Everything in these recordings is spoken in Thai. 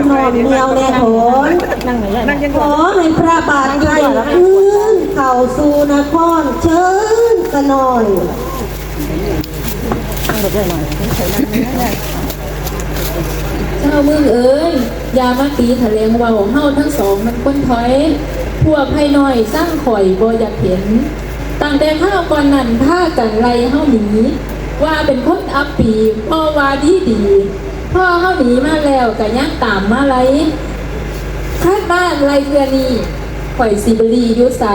นอนเนียวแน่โถนขอให้พระบาทไทยขึ้นเข้าสู่นครเชิญกันหน่อยเจ้ามึงเอ้ยยามาตีทะเลงเว้าเฮาทั้งสองมันคนถอยพวกไผ่น้อยสร้างข่อยบ่อยากเห็นตั้งแต่ข้าวก่อนนั้นผ้ากันไล่เฮาหนีว่าเป็นคนอับปีพ่อว่าดีพ่อเฮาหนีมาแล้วก็ยังตามมาไล่คาดบ้านไล่เทื่อนี้ข่อยสิบรีอยู่ไส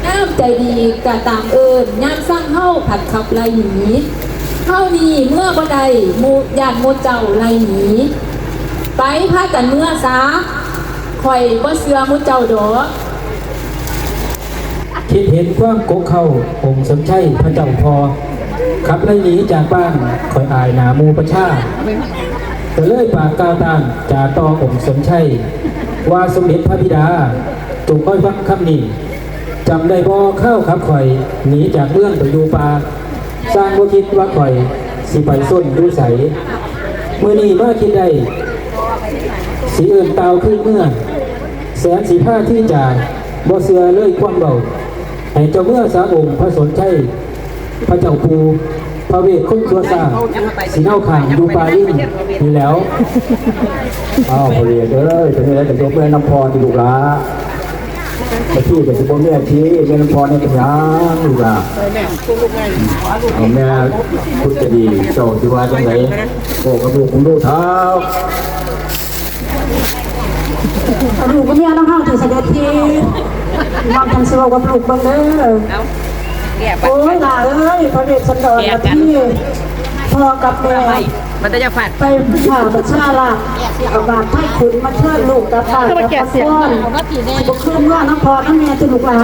น้ำใจดีกะตามเอิญย่ามสร้างเฮาผัดขับไล่หนีเฮานี่เมื่อบ่ได้มูญาติโมเจ้าไล่หนีไปพากันเมื่อซะข่อยบ่เชื่อมูเจ้าดอกคิดเห็นความโกเข้าองค์สมชัยพระเจ้าพอขับไล่หนีจากบ้านคอยอายหนามูประชาก็เลยปากกาวตานจากต่อองค์สมชัยว่าสมเด็จพระบิดาจงค่อยฟังคำนี้จำได้พอเข้าขับข่อยหนีจากเมืองไปอยู่ป่าสร้างบ่คิดว่าข่อยสิไปส้นดูใสเมื่อนี้เมื่อคิดได้สีเอื่นเตาขึ้นเมื่อแสนสีผ้าที่จ่าบ่เสือเลยความเบาให้เจ้าเมื่อสาองค์พระสนชัยพระเจ้าภูพระเวทคนตัวสร้างสีเน่าข่างดูปลาลิ่งนี่แล้วพอเรียนเป็นอะไรแต่ตัวเพื่อนน้ำพรที่ลูกหลาไปที่กับสิบแม่ที่แม่น้ำพรในปัญญาลูกหลาเอาแม่พุทธดีเจ้าที่ว่าจังไหนโอ้กระดูกผมดูเท้าลูกก็เนี่ยต้องห้ามถือเสด็จทีมองทางสวกับลูกบ้างเด้อโอ้ยหล่าเอ้ยพระเดชสันดรที่พ่อกับแม่มันจะฝัดไปผ่าบัญชาละเอาบาดไถ่ขุนมาเชิญลูกกับป้ากับป้าก้อนบุกขึ้นว่าน้ำพอน้ำแม่จะลูกหลา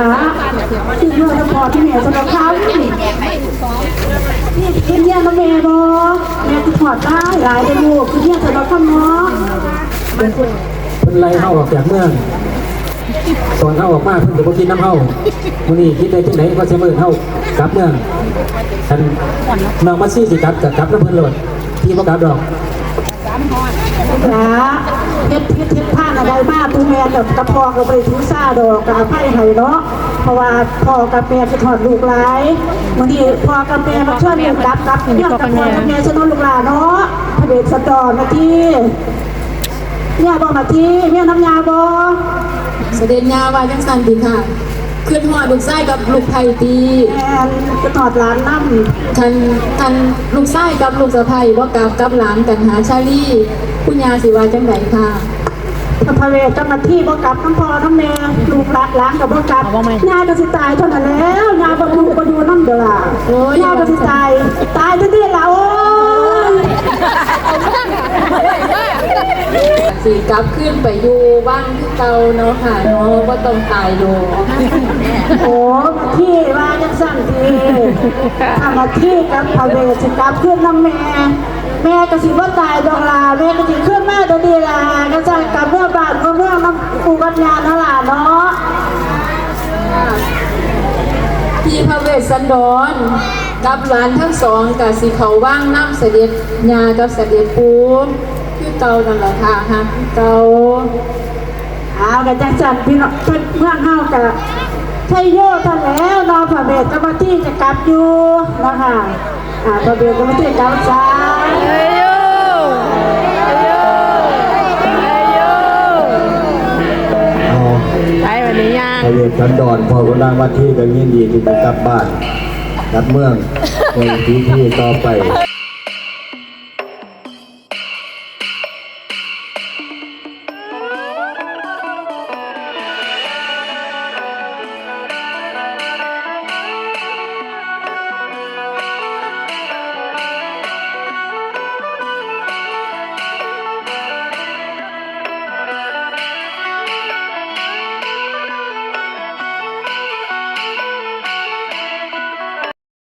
ที่เมื่อน้ำพอที่แม่จะมาเข้าที่เนี่ยน้ำแม่บอแม่จะถอดได้หลายเลยลูกที่เนี่ยจะมาเข้าเนาะเป็นไรเข้าออกจากเมืองตอนเข้าออกมาเพิ่งจะบ่กินน้ำเข้ามื้อนี้คิดได้จังไหนก็จะเมื่อเข้ากลับเมืองท่านน้องมาซี่สิกลับกับกลับน้ำเพิ่นโหลดที่บ่กลับดอกนะเฮ็ดผ้าอะไรบ้าตูแม่แบบกระพองเราไปถือซาดอกกระไพ่ไห้เนาะเพราะว่าพ่อกับแม่จะถอดลูกหลายบางทีพ่อกับแม่มาช่วยลูกกลับยอดกับพ่อกับแม่จะนอนลูกหลานเนาะพระเดชสันดรมาที่เนี่ยบอกมาที่เนี่ยน้ำยาบอเสด็จยาว่าจังสันดีค่ะขึ้นหอลูกไส้กับลูกไผ่ตีแอนจะถอดหลานน้ำทันลูกไส้กับลูกสะใภ้ว่กับหลานกันหาชาลี่คุณยาสิว่าจังไหนค่ะพระเวทเจ้าหน้าที่บอกกลับน้ำพอน้ำแม่ลูกหลานกับบอกกลับยาจะสิตายเท่านั้นแล้วยาบรรลุบรรลุน้ำเดือดยาจะสิตายจะดีแล้วสีกลับขึ้นไปอยู่บ้านที่เก่าเนาะค่ะเนาะว่าต้องตายโดโอ้ที่ว่าจังสั่งทีทำมาที่กับพระเวทสิกลับขึ้นน้ำแม่ก็สิว่าตายดองลาแม่ก็สิขึ้นแม่ตัวดีลาก็จะกลับเมื่อบาทเมื่อน้ำปูกัญญานั่นแหละเนาะพี่พระเวสสันดรกับหลานทั้งสองกับสิเขาว่างน้ำเสด็จยากับเสด็จปูคือเก่านั่นแหละค่ะฮะเก่าเอากระจังจันพี่น้องเพื่อนเฮากับใช่โย่ท่านแล้วนอพระเวทเจ้าหน้าที่จะกลับอยู่นะคะพระเวทเจ้าหน้าที่กลับจ้าใช่วันนี้ยังพระเวทสันดรพอคนดังวัดที่ก็ยินดีที่จะกลับบ้านกลับเมืองในที่ต่อไป